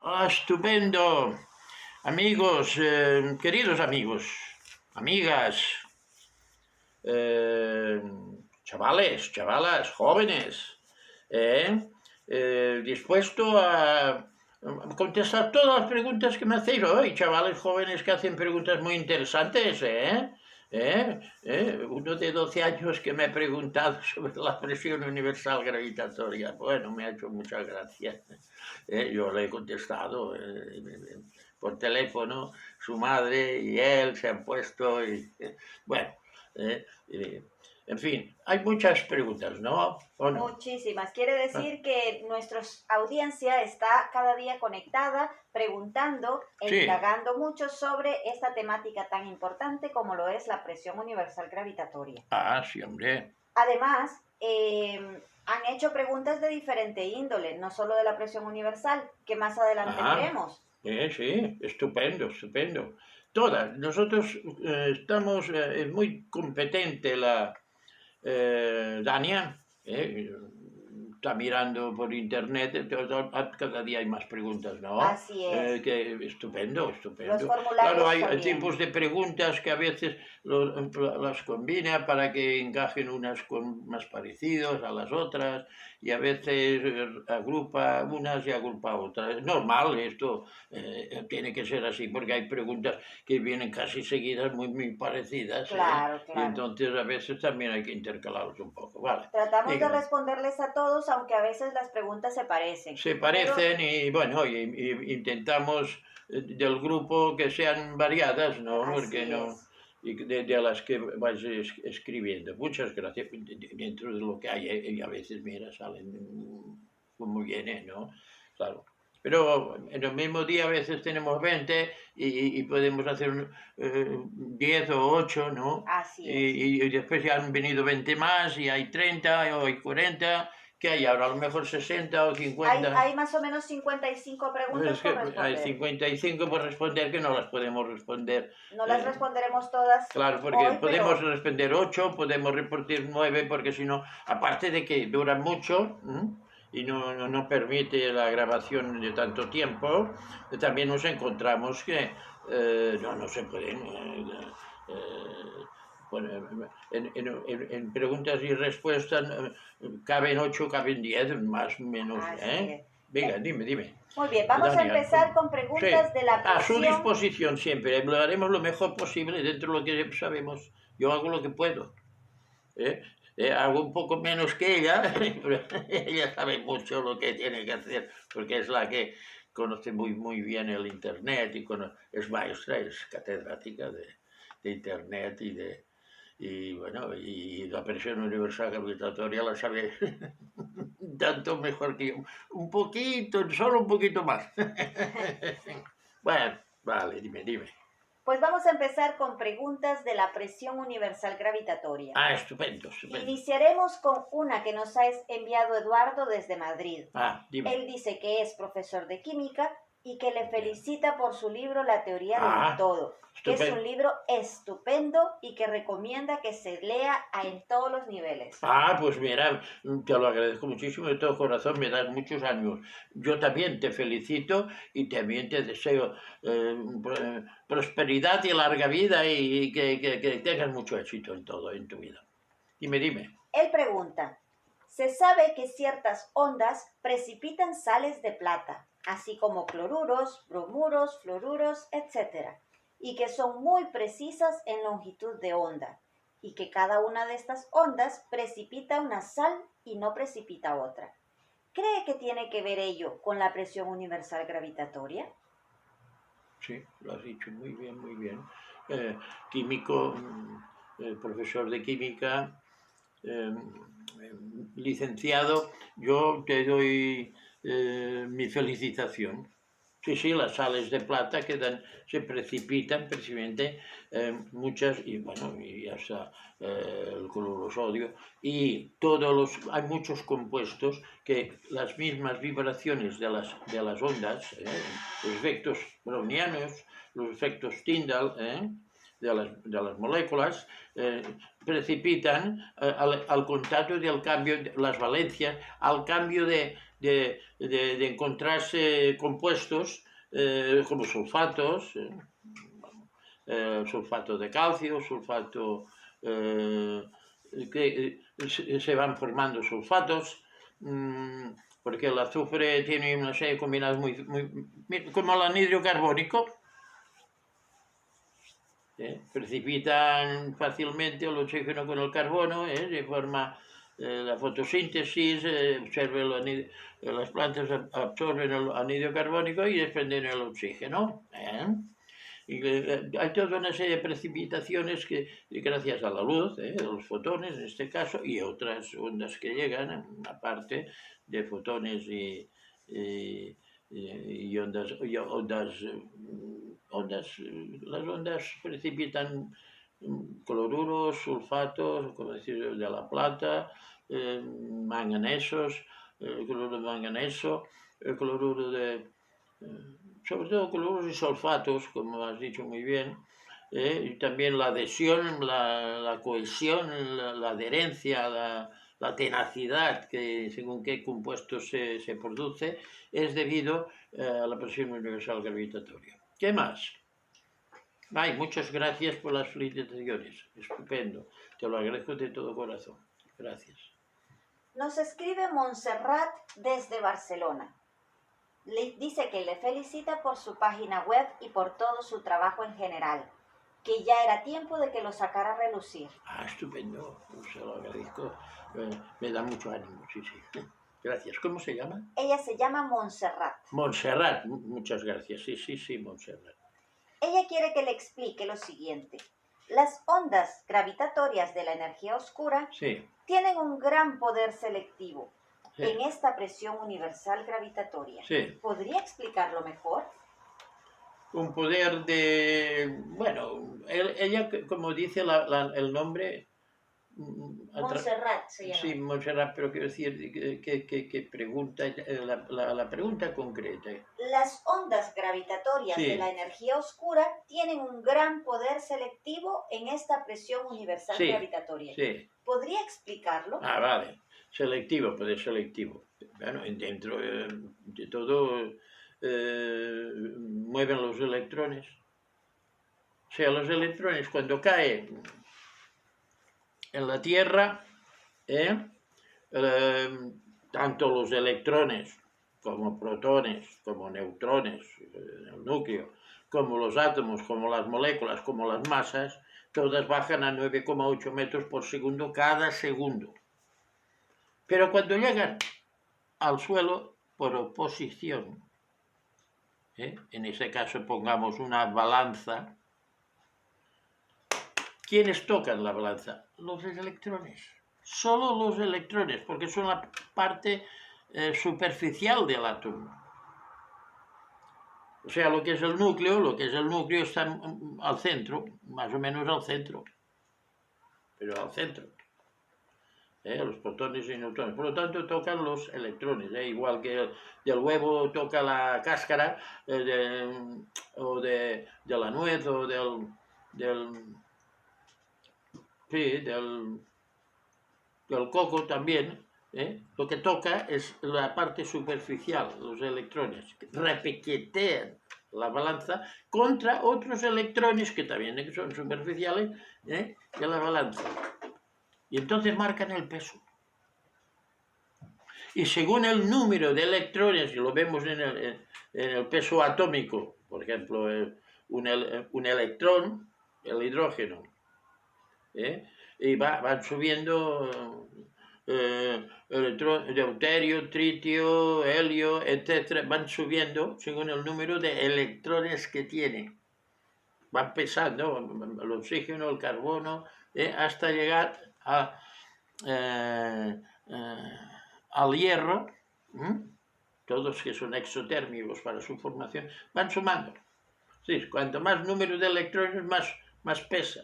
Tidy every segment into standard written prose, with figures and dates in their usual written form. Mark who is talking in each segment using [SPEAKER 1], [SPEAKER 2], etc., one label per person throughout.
[SPEAKER 1] Estupendo. Amigos, queridos amigos, amigas, chavales, chavalas, jóvenes, dispuesto a contestar todas las preguntas que me hacéis hoy, chavales jóvenes que hacen preguntas muy interesantes, Uno de 12 años que me ha preguntado sobre la presión universal gravitatoria. Bueno, me ha hecho mucha gracia. Yo le he contestado por teléfono, su madre y él se han puesto bueno, en fin, hay muchas preguntas, ¿no? ¿O no?
[SPEAKER 2] Muchísimas. Quiere decir que nuestra audiencia está cada día conectada, preguntando e
[SPEAKER 1] Sí.
[SPEAKER 2] indagando mucho sobre esta temática tan importante como lo es la presión universal gravitatoria.
[SPEAKER 1] Ah, sí, hombre.
[SPEAKER 2] Además, han hecho preguntas de diferente índole, no solo de la presión universal, que más adelante veremos.
[SPEAKER 1] Sí, estupendo, estupendo. Todas. Nosotros estamos, es muy competente la Dania, está mirando por internet, cada día hay más preguntas, ¿no?
[SPEAKER 2] Así es.
[SPEAKER 1] Que estupendo, estupendo.
[SPEAKER 2] Los formularios
[SPEAKER 1] Claro, hay
[SPEAKER 2] también.
[SPEAKER 1] tipos de preguntas que a veces las combina para que encajen unas con más parecidos a las otras y a veces agrupa unas y agrupa otras. Es normal, esto tiene que ser así porque hay preguntas que vienen casi seguidas muy parecidas.
[SPEAKER 2] Claro,
[SPEAKER 1] Y
[SPEAKER 2] claro.
[SPEAKER 1] entonces a veces también hay que intercalarlos un poco. Vale.
[SPEAKER 2] Tratamos de
[SPEAKER 1] Dígame.
[SPEAKER 2] responderles a todos, aunque a veces las preguntas se parecen.
[SPEAKER 1] Se parecen y bueno, y intentamos del grupo que sean variadas, ¿no?
[SPEAKER 2] Así
[SPEAKER 1] Porque no.
[SPEAKER 2] es.
[SPEAKER 1] Y de las que vais escribiendo. Muchas gracias. Dentro de lo que hay, y a veces, mira, salen como viene, ¿no? Claro. Pero en el mismo día a veces tenemos 20 y podemos hacer 10 o 8, ¿no?
[SPEAKER 2] Así es.
[SPEAKER 1] Y después ya han venido 20 más y hay 30 o hay 40. ¿Qué hay ahora? A lo mejor 60 o 50.
[SPEAKER 2] Hay más o menos 55 preguntas
[SPEAKER 1] Es que
[SPEAKER 2] por responder.
[SPEAKER 1] hay 55 por responder que no las podemos responder.
[SPEAKER 2] No las responderemos todas.
[SPEAKER 1] Claro, porque
[SPEAKER 2] hoy,
[SPEAKER 1] podemos
[SPEAKER 2] pero
[SPEAKER 1] responder 8, podemos repartir 9, porque si no, aparte de que dura mucho y no permite la grabación de tanto tiempo, también nos encontramos que no se pueden... bueno, en preguntas y respuestas caben 8, caben 10, más o menos.
[SPEAKER 2] así es.
[SPEAKER 1] Venga, dime.
[SPEAKER 2] Muy bien, vamos a
[SPEAKER 1] Dania,
[SPEAKER 2] empezar con preguntas de la
[SPEAKER 1] a su
[SPEAKER 2] presión.
[SPEAKER 1] disposición siempre. Lo haremos lo mejor posible dentro de lo que sabemos. Yo hago lo que puedo. Hago un poco menos que ella, pero ella sabe mucho lo que tiene que hacer, porque es la que conoce muy bien el Internet y es maestra, es catedrática de Internet y bueno, y la presión universal gravitatoria la sabe tanto mejor que yo. Un poquito, solo un poquito más. Bueno, vale, dime.
[SPEAKER 2] Pues vamos a empezar con preguntas de la presión universal gravitatoria.
[SPEAKER 1] Ah, estupendo.
[SPEAKER 2] Iniciaremos con una que nos ha enviado Eduardo desde Madrid.
[SPEAKER 1] Dime.
[SPEAKER 2] Él dice que es profesor de química y que le felicita por su libro La teoría del todo, que es un libro estupendo y que recomienda que se lea en todos los niveles.
[SPEAKER 1] Pues mira, te lo agradezco muchísimo de todo corazón, me das muchos años. Yo también te felicito y también te deseo prosperidad y larga vida y que tengas mucho éxito en todo, en tu vida. Dime.
[SPEAKER 2] Él pregunta, se sabe que ciertas ondas precipitan sales de plata, así como cloruros, bromuros, fluoruros, etc., y que son muy precisas en longitud de onda, y que cada una de estas ondas precipita una sal y no precipita otra. ¿Cree que tiene que ver ello con la presión universal gravitatoria?
[SPEAKER 1] Sí, lo has dicho muy bien. Químico, profesor de química, licenciado, yo te doy mi felicitación. Sí, las sales de plata se precipitan precisamente muchas, y bueno, y hasta el cloruro sodio, y hay muchos compuestos que las mismas vibraciones de las ondas, los efectos brownianos, los efectos Tyndall, de las moléculas, precipitan al contacto del cambio, las valencias, al cambio de de encontrarse compuestos como sulfatos, sulfato de calcio, sulfato, que se van formando sulfatos, porque el azufre tiene una serie de combinados como el anhidro carbónico, precipitan fácilmente el oxígeno con el carbono, se forma la fotosíntesis, las plantas absorben el anhidro carbónico y desprenden el oxígeno. Y hay toda una serie de precipitaciones que, gracias a la luz, los fotones en este caso, y otras ondas que llegan, aparte de fotones y ondas, las ondas precipitan cloruros, sulfatos, como decir, de la plata, manganesos, cloruro de manganeso, el cloruro de... sobre todo cloruros y sulfatos, como has dicho muy bien, y también la adhesión, la cohesión, la adherencia, la tenacidad, que según qué compuestos se produce, es debido a la presión universal gravitatoria. ¿Qué más? Ay, muchas gracias por las felicitaciones. Estupendo. Te lo agradezco de todo corazón. Gracias.
[SPEAKER 2] Nos escribe Montserrat desde Barcelona. Le dice que le felicita por su página web y por todo su trabajo en general, que ya era tiempo de que lo sacara a relucir.
[SPEAKER 1] Ah, estupendo. Se lo agradezco. Me da mucho ánimo, sí, sí. Gracias. ¿Cómo se llama?
[SPEAKER 2] Ella se llama Montserrat.
[SPEAKER 1] Montserrat. Muchas gracias. Sí, sí, sí, Montserrat.
[SPEAKER 2] Ella quiere que le explique lo siguiente. Las ondas gravitatorias de la energía oscura tienen un gran poder selectivo en esta presión universal gravitatoria. ¿Podría explicarlo mejor?
[SPEAKER 1] Un poder de... Bueno, ella, como dice el nombre...
[SPEAKER 2] Montserrat se llama.
[SPEAKER 1] Sí, Montserrat, pero quiero decir que pregunta, la pregunta concreta.
[SPEAKER 2] Las ondas gravitatorias de la energía oscura tienen un gran poder selectivo en esta presión universal gravitatoria. ¿Podría explicarlo?
[SPEAKER 1] Ah, vale. Selectivo, poder selectivo. Bueno, dentro de todo mueven los electrones. O sea, los electrones cuando caen en la Tierra, tanto los electrones como protones, como neutrones, el núcleo, como los átomos, como las moléculas, como las masas, todas bajan a 9,8 metros por segundo cada segundo. Pero cuando llegan al suelo, por oposición, en ese caso pongamos una balanza, ¿quiénes tocan la balanza? Los electrones. Solo los electrones, porque son la parte superficial del átomo. O sea, lo que es el núcleo está al centro, más o menos al centro. Pero al centro. Los protones y neutrones. Por lo tanto, tocan los electrones. Igual que del huevo toca la cáscara, o de la nuez, o del coco también, lo que toca es la parte superficial, los electrones, que repiquetean la balanza contra otros electrones que también son superficiales de la balanza. Y entonces marcan el peso. Y según el número de electrones, y lo vemos en el peso atómico, por ejemplo, un electrón, el hidrógeno, y van subiendo deuterio, tritio, helio, etc. Van subiendo según el número de electrones que tiene. Van pesando el oxígeno, el carbono, hasta llegar al hierro, todos que son exotérmicos para su formación, van sumando. Sí, cuanto más número de electrones, más pesa.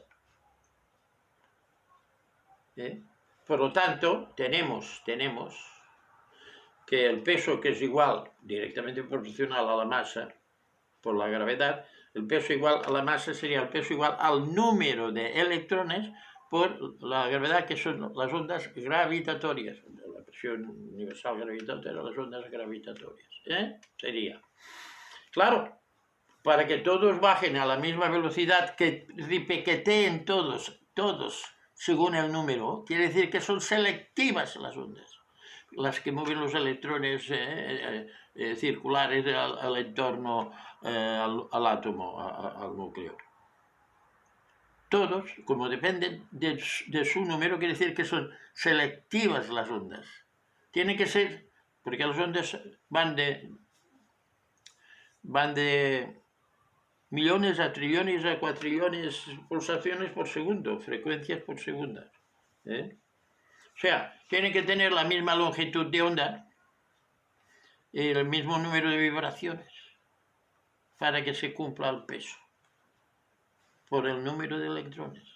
[SPEAKER 1] Por lo tanto, tenemos que el peso, que es igual, directamente proporcional a la masa, por la gravedad, el peso igual a la masa sería el peso igual al número de electrones por la gravedad, que son las ondas gravitatorias, presión universal gravitatoria, las ondas gravitatorias. Sería. Claro, para que todos bajen a la misma velocidad, que ripiqueteen todos según el número, quiere decir que son selectivas las ondas, las que mueven los electrones circulares al entorno, al átomo, al núcleo. Todos, como dependen de su número, quiere decir que son selectivas las ondas. Tiene que ser, porque las ondas van de millones a trillones a cuatrillones pulsaciones por segundo, frecuencias por segundo. O sea, tiene que tener la misma longitud de onda y el mismo número de vibraciones para que se cumpla el peso por el número de electrones.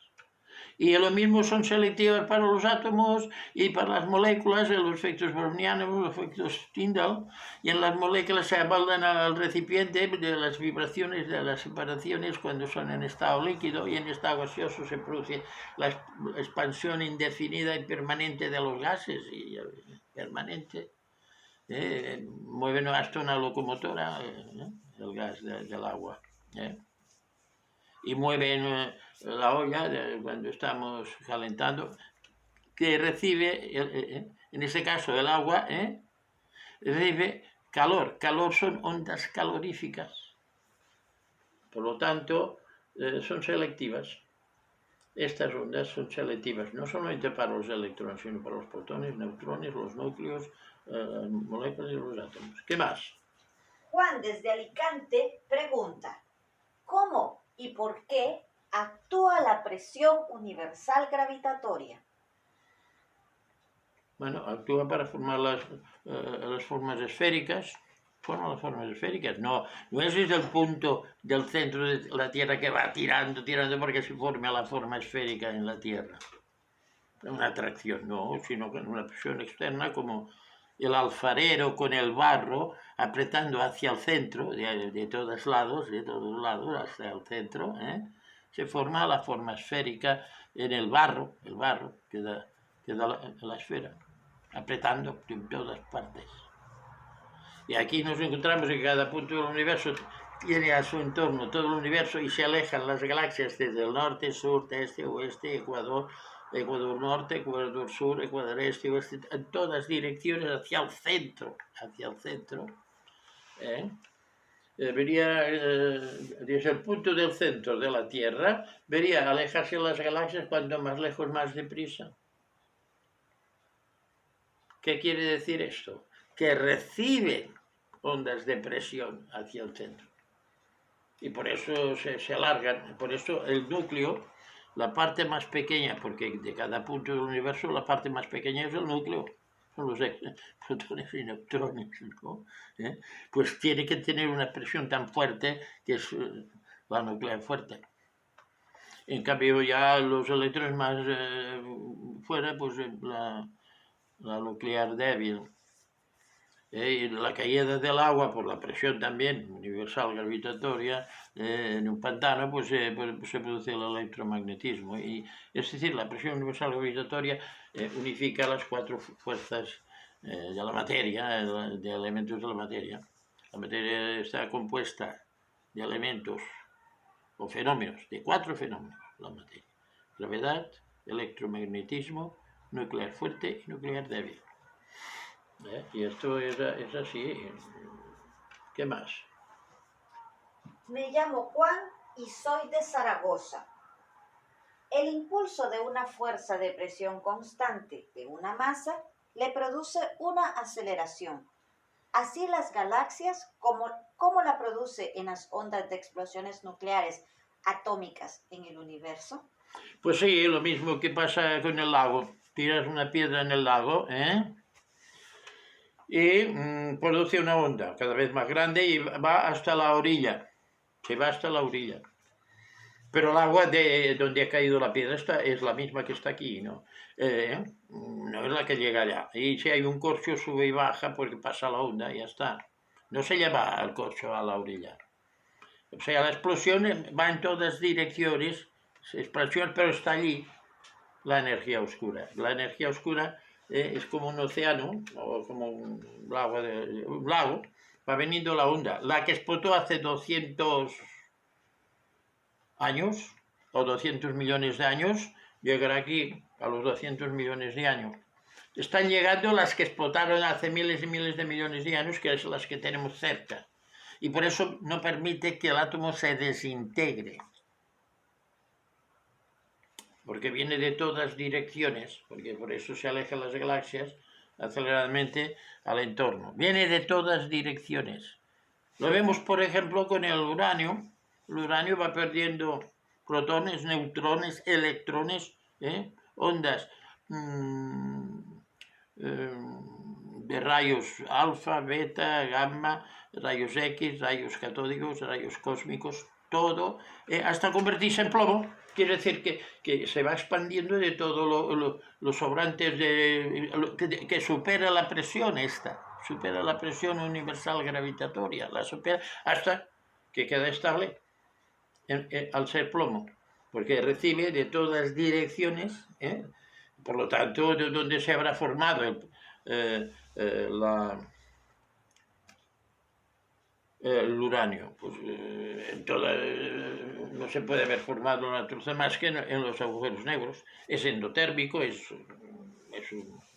[SPEAKER 1] Y lo mismo son selectivas para los átomos y para las moléculas, en los efectos brownianos, los efectos Tyndall, y en las moléculas se abaldan al recipiente de las vibraciones de las separaciones cuando son en estado líquido, y en estado gaseoso se produce la expansión indefinida y permanente de los gases, y permanente. Mueven hasta una locomotora, el gas del agua. Y mueven la olla cuando estamos calentando, que recibe, en este caso el agua, recibe calor. Calor son ondas caloríficas. Por lo tanto, son selectivas. Estas ondas son selectivas, no solamente para los electrones, sino para los protones, neutrones, los núcleos, las moléculas y los átomos. ¿Qué más?
[SPEAKER 2] Juan, desde Alicante, pregunta, ¿cómo y por qué actúa la presión universal gravitatoria?
[SPEAKER 1] Bueno, actúa para formar las formas esféricas. Forma las formas esféricas. No ese es el punto del centro de la Tierra que va tirando porque se forme la forma esférica en la Tierra. Una atracción, no, sino con una presión externa, como el alfarero con el barro apretando hacia el centro, de todos lados hasta el centro, se forma la forma esférica en el barro que da la esfera, apretando en todas partes. Y aquí nos encontramos en que cada punto del universo tiene a su entorno todo el universo y se alejan las galaxias desde el norte, sur, este, oeste, Ecuador norte, Ecuador sur, Ecuador este, oeste, en todas direcciones hacia el centro. Vería, desde el punto del centro de la Tierra, vería alejarse las galaxias cuanto más lejos, más deprisa. ¿Qué quiere decir esto? Que reciben ondas de presión hacia el centro. Y por eso se alargan, por eso el núcleo, la parte más pequeña, porque de cada punto del universo la parte más pequeña es el núcleo, son los protones y neutrones, ¿no? Pues tiene que tener una presión tan fuerte que es la nuclear fuerte. En cambio ya los electrones más fuera, pues la nuclear débil. Y la caída del agua por la presión también universal gravitatoria en un pantano, pues se produce el electromagnetismo. Y, es decir, la presión universal gravitatoria unifica las cuatro fuerzas de la materia, de elementos de la materia. La materia está compuesta de elementos o fenómenos, de 4 fenómenos, la materia: gravedad, electromagnetismo, nuclear fuerte y nuclear débil. Y esto es así. ¿Qué más?
[SPEAKER 2] Me llamo Juan y soy de Zaragoza. El impulso de una fuerza de presión constante de una masa le produce una aceleración. Así las galaxias, ¿cómo la produce en las ondas de explosiones nucleares atómicas en el universo?
[SPEAKER 1] Pues sí, lo mismo que pasa con el lago. Tiras una piedra en el lago, y produce una onda cada vez más grande y va hasta la orilla, se va hasta la orilla. Pero el agua de donde ha caído la piedra es la misma que está aquí, ¿no? No es la que llega allá. Y si hay un corcho, sube y baja porque pasa la onda y ya está. No se lleva al corcho a la orilla. O sea, la explosión va en todas direcciones, explosión, pero está allí la energía oscura. La energía oscura es como un océano o como un lago, va veniendo la onda. La que explotó hace 200 años o 200 millones de años, llegará aquí a los 200 millones de años. Están llegando las que explotaron hace miles y miles de millones de años, que es las que tenemos cerca. Y por eso no permite que el átomo se desintegre. Porque viene de todas direcciones, porque por eso se alejan las galaxias aceleradamente al entorno. Viene de todas direcciones. Lo vemos, por ejemplo, con el uranio. El uranio va perdiendo protones, neutrones, electrones, ondas de rayos alfa, beta, gamma, rayos X, rayos catódicos, rayos cósmicos, todo, hasta convertirse en plomo. Quiere decir que se va expandiendo de todo los sobrantes que supera la presión supera la presión universal gravitatoria, la supera hasta que queda estable al ser plomo, porque recibe de todas direcciones, por lo tanto, de donde se habrá formado el uranio, pues no se puede haber formado la naturaleza más que en los agujeros negros. Es endotérmico, es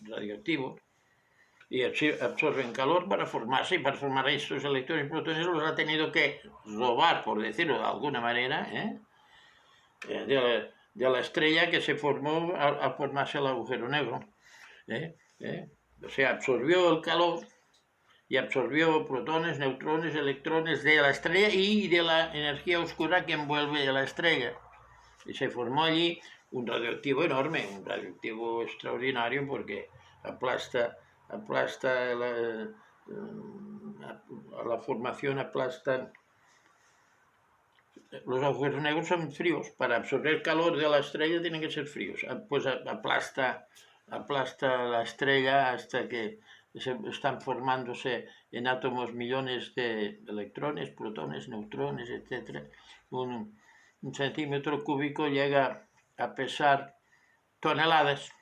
[SPEAKER 1] radioactivo y absorben calor para formarse, y para formar estos electrones y protones los ha tenido que robar, por decirlo de alguna manera, de la estrella que se formó al formarse el agujero negro. O sea, absorbió el calor y absorbió protones, neutrones, electrones de la estrella y de la energía oscura que envuelve a la estrella. Y se formó allí un radioactivo enorme, un radioactivo extraordinario, porque aplasta la formación, aplastan. Los agujeros negros son fríos. Para absorber calor de la estrella tienen que ser fríos. Pues aplasta la estrella hasta que están formándose en átomos millones de electrones, protones, neutrones, etc. Un centímetro cúbico llega a pesar toneladas,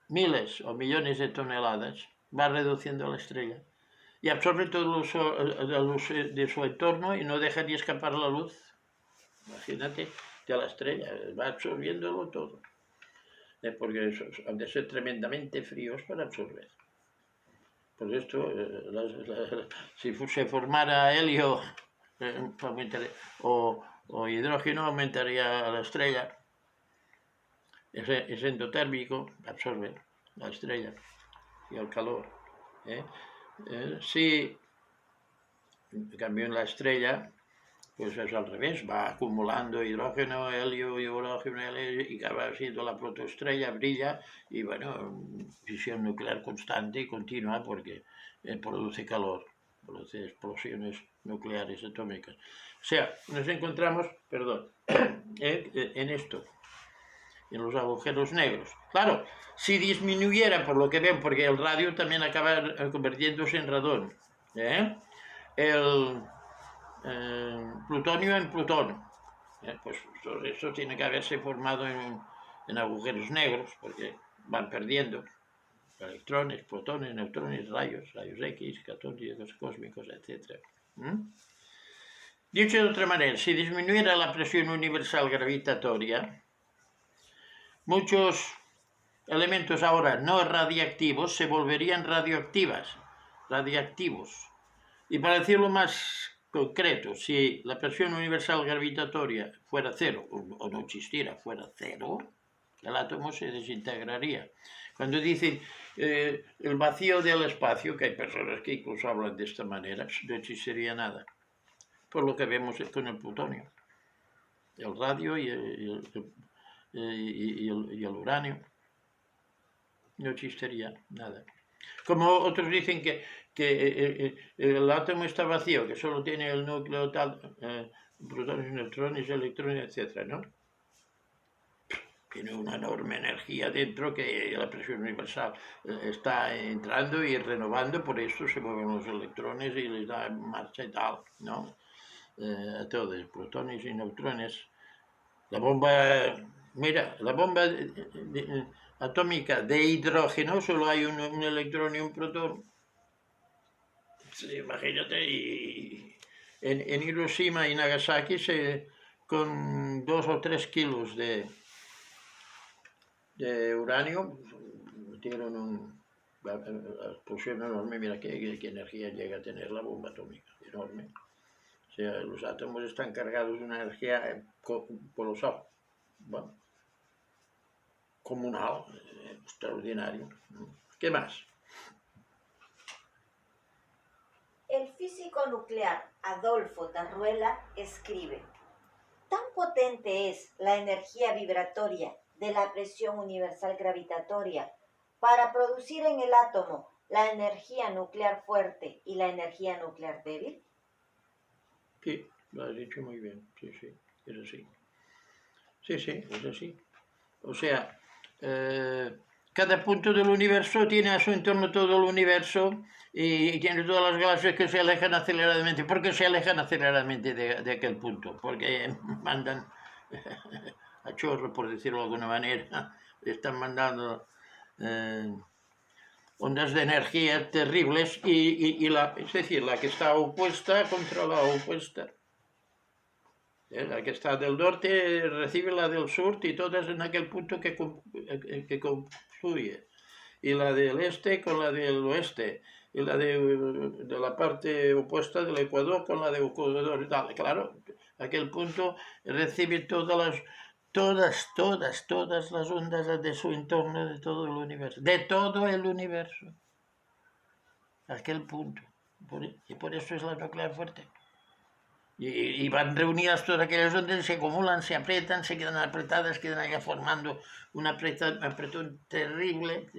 [SPEAKER 1] miles o millones de toneladas. Va reduciendo la estrella y absorbe todo la luz de su entorno y no deja ni escapar la luz. Imagínate, de la estrella, va absorbiéndolo todo. Porque han de ser tremendamente fríos para absorber. Por esto, si se formara helio o hidrógeno, aumentaría la estrella. Es endotérmico, absorbe la estrella y el calor. Si en cambio en la estrella, pues es al revés, va acumulando hidrógeno, helio, y acaba siendo la protoestrella, brilla, y bueno, fisión nuclear constante y continua porque produce calor, produce explosiones nucleares atómicas. O sea, nos encontramos, en esto, en los agujeros negros. Claro, si disminuyera, por lo que ven, porque el radio también acaba convirtiéndose en radón, el plutonio en plutón, pues eso tiene que haberse formado en agujeros negros, porque van perdiendo electrones, protones, neutrones, rayos X, catódicos, cósmicos, etc. Dicho de otra manera, si disminuyera la presión universal gravitatoria, muchos elementos ahora no radiactivos se volverían radiactivos. Y para decirlo más concreto, si la presión universal gravitatoria fuera cero, o no existiera, fuera cero, el átomo se desintegraría. Cuando dicen el vacío del espacio, que hay personas que incluso hablan de esta manera, no existiría nada. Por lo que vemos con el plutonio, el radio y el uranio. No existiría nada. Como otros dicen que el átomo está vacío, que solo tiene el núcleo tal, protones, neutrones, electrones, etc., ¿no? Tiene una enorme energía dentro que la presión universal está entrando y renovando, por eso se mueven los electrones y les da marcha y tal, ¿no? A todos, protones y neutrones. La bomba, mira, la bomba atómica de hidrógeno, solo hay un electrón y un protón. Sí, imagínate, y en Hiroshima y Nagasaki con 2 o 3 kilos de uranio metieron una explosión enorme. Mira qué energía llega a tener la bomba atómica, enorme. O sea, los átomos están cargados de una energía colosal, bueno, comunal, extraordinario. ¿Qué más?
[SPEAKER 2] El físico nuclear Adolfo Tarruela escribe: tan potente es la energía vibratoria de la presión universal gravitatoria para producir en el átomo la energía nuclear fuerte y la energía nuclear débil.
[SPEAKER 1] Sí, lo has dicho muy bien, sí, es así. Sí, es así. O sea, cada punto del universo tiene a su entorno todo el universo y tiene todas las galaxias que se alejan aceleradamente. ¿Por qué se alejan aceleradamente de aquel punto? Porque mandan a chorro, por decirlo de alguna manera, están mandando ondas de energía terribles es decir, la que está opuesta contra la opuesta. La que está del norte recibe la del sur y todas en aquel punto que confluye. Y la del este con la del oeste. Y la de la parte opuesta del Ecuador con la del Ecuador. Claro, aquel punto recibe todas las ondas de su entorno, de todo el universo. De todo el universo. Aquel punto. Y por eso es la nuclear fuerte. Y van reunidas todas aquellas ondas, se acumulan, se aprietan, se quedan apretadas, quedan allá formando un apretón terrible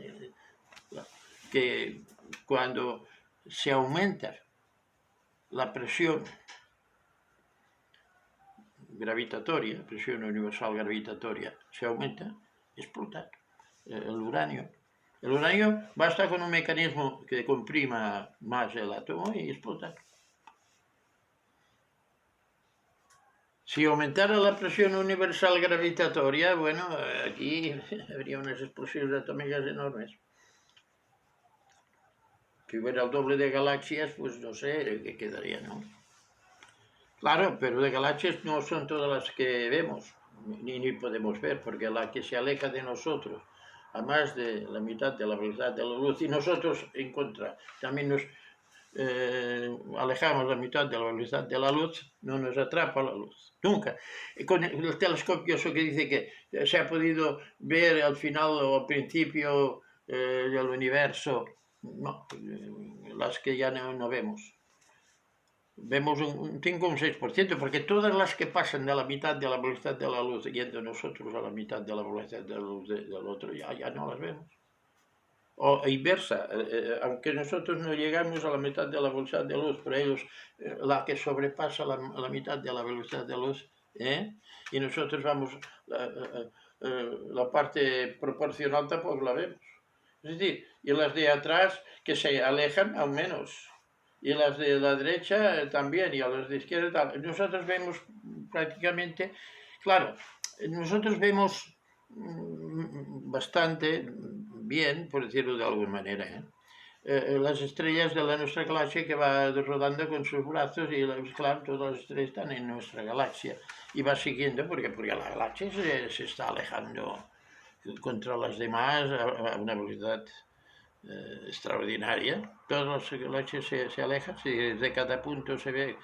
[SPEAKER 1] que cuando se aumenta la presión gravitatoria, presión universal gravitatoria, se aumenta, explota el uranio. El uranio basta con un mecanismo que comprima más el átomo y explota. Si aumentara la presión universal gravitatoria, bueno, aquí habría unas explosiones atómicas enormes. Si hubiera el doble de galaxias, pues no sé qué quedaría, ¿no? Claro, pero de galaxias no son todas las que vemos, ni podemos ver, porque la que se aleja de nosotros a más de la mitad de la velocidad de la luz, y nosotros en contra también nos alejamos la mitad de la velocidad de la luz, no nos atrapa la luz, nunca. Con el telescopio, eso que dice que se ha podido ver al final o al principio del universo, no, las que ya no vemos. Vemos un 5 o un 6%, porque todas las que pasan de la mitad de la velocidad de la luz yendo nosotros a la mitad de la velocidad de la luz del otro, ya no las vemos. O inversa, aunque nosotros no llegamos a la mitad de la velocidad de luz, pero ellos, la que sobrepasa la mitad de la velocidad de luz, y nosotros vamos, la parte proporcional tampoco la vemos. Es decir, y las de atrás que se alejan al menos, y las de la derecha también, y a las de izquierda tal. Nosotros vemos prácticamente, claro, nosotros vemos bastante bien, por decirlo de alguna manera, las estrellas de nuestra galaxia que va rodando con sus brazos y claro, todas las estrellas están en nuestra galaxia y va siguiendo porque la galaxia se está alejando contra las demás a una velocidad extraordinaria. Todas las galaxias se alejan, si desde cada punto se ve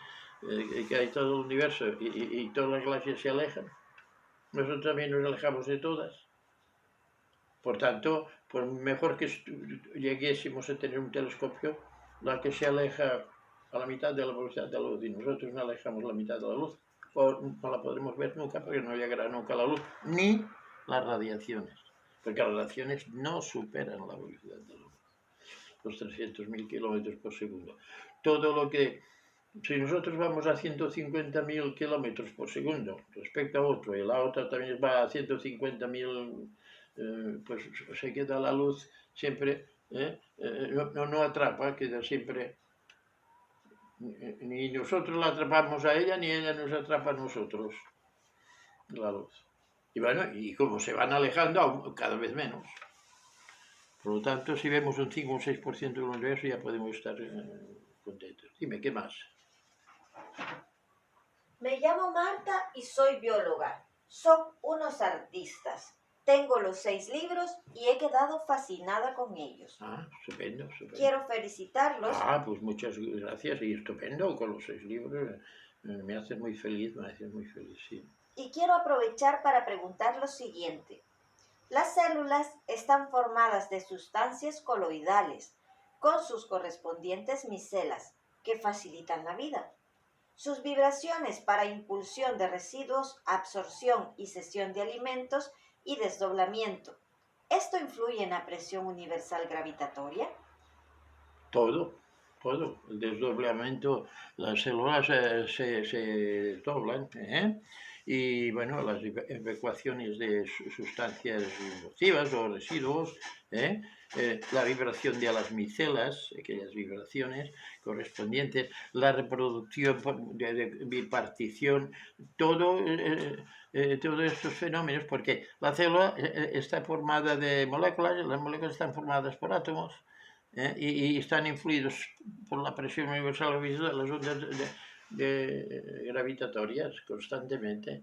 [SPEAKER 1] que hay todo el universo y todas las galaxias se alejan. Nosotros también nos alejamos de todas. Por tanto, pues mejor que lleguésemos a tener un telescopio, la que se aleja a la mitad de la velocidad de la luz y nosotros no alejamos la mitad de la luz, no la podremos ver nunca porque no llegará nunca la luz, ni las radiaciones, porque las radiaciones no superan la velocidad de la luz, los 300.000 kilómetros por segundo. Todo lo que si nosotros vamos a 150.000 kilómetros por segundo respecto a otro y la otra también va a 150.000, pues se queda la luz siempre, no atrapa, queda siempre, ni nosotros la atrapamos a ella, ni ella nos atrapa a nosotros, la luz. Y bueno, y como se van alejando, cada vez menos. Por lo tanto, si vemos un 5 o un 6% del universo, ya podemos estar contentos. Dime, ¿qué más?
[SPEAKER 2] Me llamo Marta y soy bióloga. Son unos artistas. Tengo los 6 libros y he quedado fascinada con ellos.
[SPEAKER 1] Ah, estupendo, estupendo.
[SPEAKER 2] Quiero felicitarlos.
[SPEAKER 1] Ah, pues muchas gracias y estupendo con los 6 libros. Me hace muy feliz, sí.
[SPEAKER 2] Y quiero aprovechar para preguntar lo siguiente. Las células están formadas de sustancias coloidales, con sus correspondientes micelas, que facilitan la vida. Sus vibraciones para impulsión de residuos, absorción y cesión de alimentos y desdoblamiento. ¿Esto influye en la presión universal gravitatoria?
[SPEAKER 1] Todo. El desdoblamiento, las células se doblan, ¿eh? Y bueno, las evacuaciones de sustancias nocivas o residuos, ¿eh? La vibración de las micelas, aquellas vibraciones correspondientes, la reproducción de bipartición, todos estos fenómenos, porque la célula está formada de moléculas, las moléculas están formadas por átomos, y están influidos por la presión universal de las ondas gravitatorias constantemente,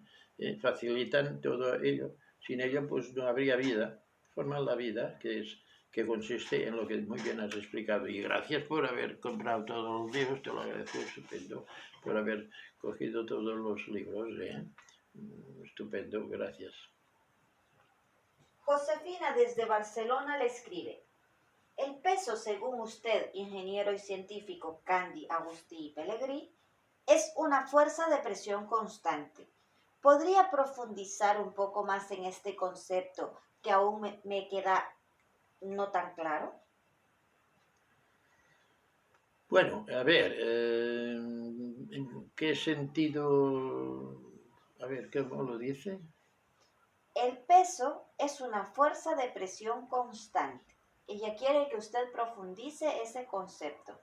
[SPEAKER 1] facilitan todo ello. Sin ello, pues no habría vida. Forman la vida, que consiste en lo que muy bien has explicado. Y gracias por haber comprado todos los libros, te lo agradezco, estupendo, por haber cogido todos los libros. Estupendo, gracias.
[SPEAKER 2] Josefina desde Barcelona le escribe. El peso, según usted, ingeniero y científico Candy, Agustí y Pellegrí, es una fuerza de presión constante. ¿Podría profundizar un poco más en este concepto que aún me queda no tan claro?
[SPEAKER 1] Bueno, a ver, ¿en qué sentido? A ver, ¿cómo lo dice?
[SPEAKER 2] El peso es una fuerza de presión constante. Ella quiere que usted profundice ese concepto.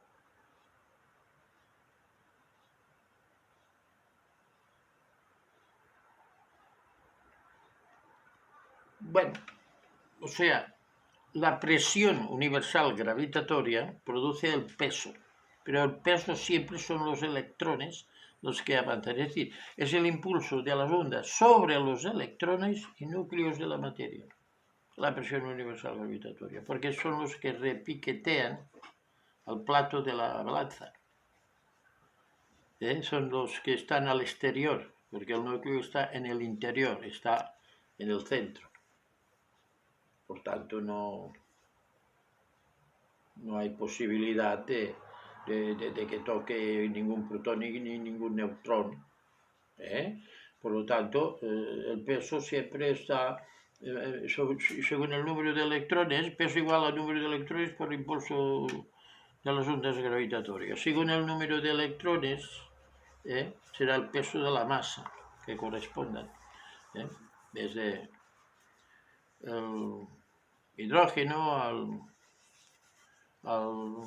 [SPEAKER 1] Bueno, o sea, la presión universal gravitatoria produce el peso, pero el peso siempre son los electrones los que avanzan. Es decir, es el impulso de las ondas sobre los electrones y núcleos de la materia, la presión universal gravitatoria, porque son los que repiquetean al plato de la balanza. Son los que están al exterior, porque el núcleo está en el interior, está en el centro. Por tanto, no hay posibilidad de que toque ningún protón ni ningún neutrón. Por lo tanto, el peso siempre está, según el número de electrones, peso igual al número de electrones por impulso de las ondas gravitatorias. Según el número de electrones, será el peso de la masa que correspondan. Desde el hidrógeno al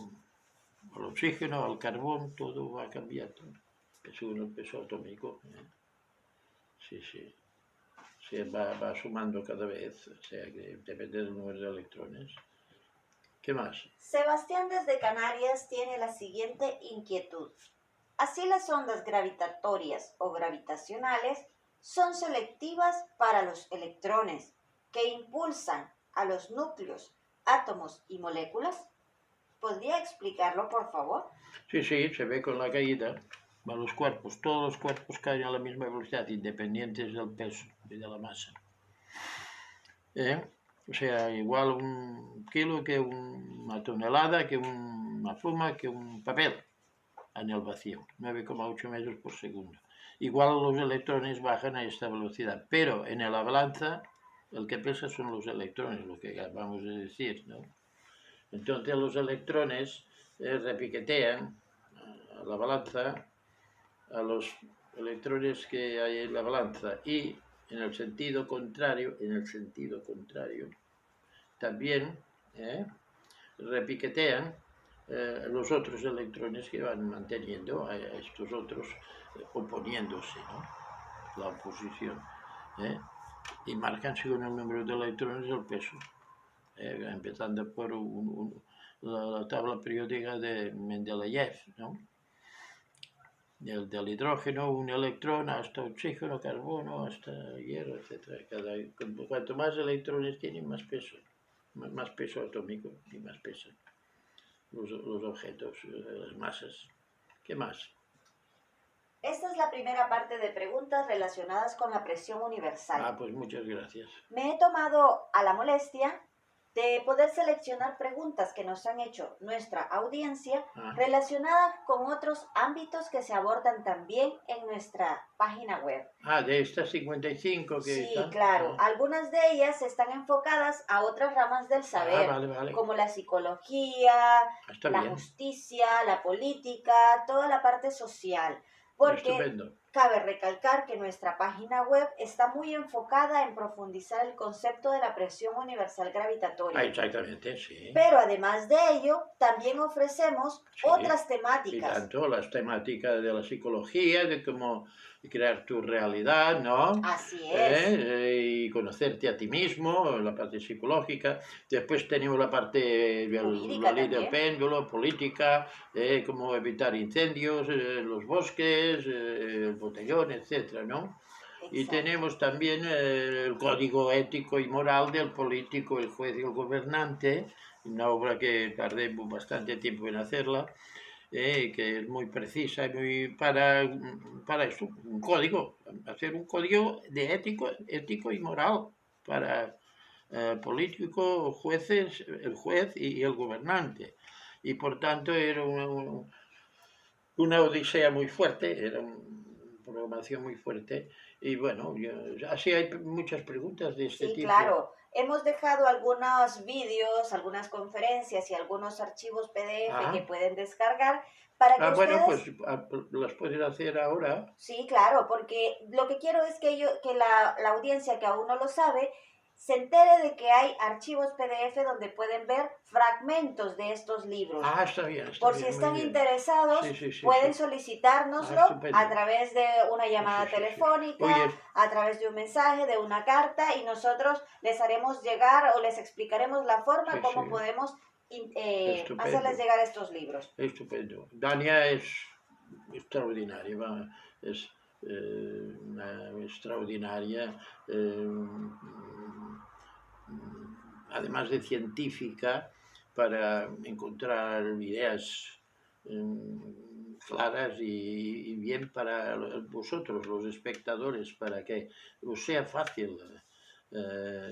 [SPEAKER 1] oxígeno, al carbón, todo va cambiando, según el peso atómico. Sí. Se va sumando cada vez, o sea que depende del número de electrones. ¿Qué más?
[SPEAKER 2] Sebastián desde Canarias tiene la siguiente inquietud. Así las ondas gravitatorias o gravitacionales son selectivas para los electrones que impulsan a los núcleos, átomos y moléculas. ¿Podría explicarlo, por favor?
[SPEAKER 1] Sí, se ve con la caída. Los cuerpos, todos los cuerpos caen a la misma velocidad, independientes del peso y de la masa. O sea, igual un kilo que una tonelada, que una pluma, que un papel en el vacío, 9,8 metros por segundo. Igual los electrones bajan a esta velocidad, pero en la balanza el que pesa son los electrones, lo que acabamos de decir, ¿no? Entonces los electrones repiquetean a la balanza, a los electrones que hay en la balanza, y en el sentido contrario, también repiquetean los otros electrones que van manteniendo a estos otros oponiéndose, ¿no? La oposición. Y marcan según el número de electrones el peso. empezando por la tabla periódica de Mendeleev, ¿no? Del hidrógeno, un electrón, hasta oxígeno, carbono, hasta hierro, etc. Cuanto más electrones tienen, más peso atómico y más pesan los objetos, las masas. ¿Qué más?
[SPEAKER 2] Esta es la primera parte de preguntas relacionadas con la presión universal.
[SPEAKER 1] Pues muchas gracias.
[SPEAKER 2] Me he tomado a la molestia de poder seleccionar preguntas que nos han hecho nuestra audiencia relacionadas con otros ámbitos que se abordan también en nuestra página web.
[SPEAKER 1] De estas 55 que
[SPEAKER 2] Sí,
[SPEAKER 1] están.
[SPEAKER 2] claro. Algunas de ellas están enfocadas a otras ramas del saber,
[SPEAKER 1] Vale.
[SPEAKER 2] como la psicología,
[SPEAKER 1] Está
[SPEAKER 2] la
[SPEAKER 1] bien.
[SPEAKER 2] justicia, la política, toda la parte social. Porque
[SPEAKER 1] Estupendo.
[SPEAKER 2] cabe recalcar que nuestra página web está muy enfocada en profundizar el concepto de la presión universal gravitatoria.
[SPEAKER 1] Exactamente, sí.
[SPEAKER 2] Pero además de ello, también ofrecemos otras temáticas.
[SPEAKER 1] Y tanto las temáticas de la psicología, de cómo crear tu realidad, ¿no?
[SPEAKER 2] Así es.
[SPEAKER 1] Y conocerte a ti mismo, la parte psicológica. Después tenemos la parte del péndulo, política, cómo evitar incendios, los bosques, el botellón, etcétera, ¿no?
[SPEAKER 2] Exacto.
[SPEAKER 1] Y tenemos también el código ético y moral del político, el juez y el gobernante, una obra que tardé bastante tiempo en hacerla, que es muy precisa y muy para eso, un código, hacer un código de ético y moral para político, jueces, el juez y el gobernante. Y por tanto era una odisea muy fuerte, era una programación muy fuerte. Y bueno, así hay muchas preguntas de este tipo.
[SPEAKER 2] Sí, claro. Hemos dejado algunos vídeos, algunas conferencias y algunos archivos PDF que pueden descargar para que ustedes...
[SPEAKER 1] Bueno, pues las pueden hacer ahora.
[SPEAKER 2] Sí, claro, porque lo que quiero es que la audiencia que aún no lo sabe se entere de que hay archivos PDF donde pueden ver fragmentos de estos libros.
[SPEAKER 1] Está bien.
[SPEAKER 2] Por si están interesados, pueden solicitárnoslo a través de una llamada telefónica, a través de un mensaje, de una carta, y nosotros les haremos llegar o les explicaremos la forma como podemos hacerles llegar estos libros.
[SPEAKER 1] Estupendo. Dania es extraordinaria, es una extraordinaria, además de científica, para encontrar ideas claras y bien para vosotros, los espectadores, para que os sea fácil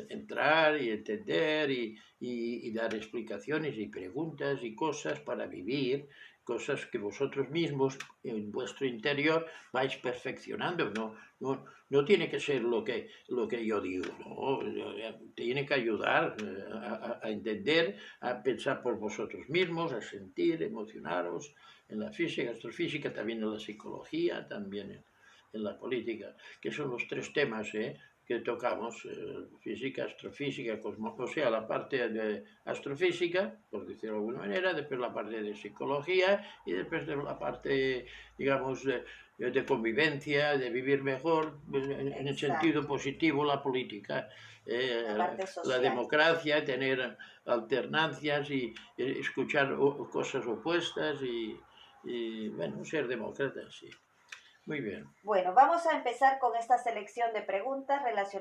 [SPEAKER 1] entrar y entender y dar explicaciones y preguntas y cosas para vivir, cosas que vosotros mismos en vuestro interior vais perfeccionando. No tiene que ser lo que yo digo, ¿no? Tiene que ayudar a entender, a pensar por vosotros mismos, a sentir, emocionaros en la física, astrofísica, también en la psicología, también en la política, que son los tres temas que tocamos, física, astrofísica, o sea, la parte de astrofísica, por decirlo de alguna manera, después la parte de psicología y después de la parte, digamos, de convivencia, de vivir mejor, en el sentido positivo, la política, la democracia, tener alternancias y escuchar cosas opuestas y bueno, ser demócratas, sí. Muy bien.
[SPEAKER 2] Bueno, vamos a empezar con esta selección de preguntas relacionadas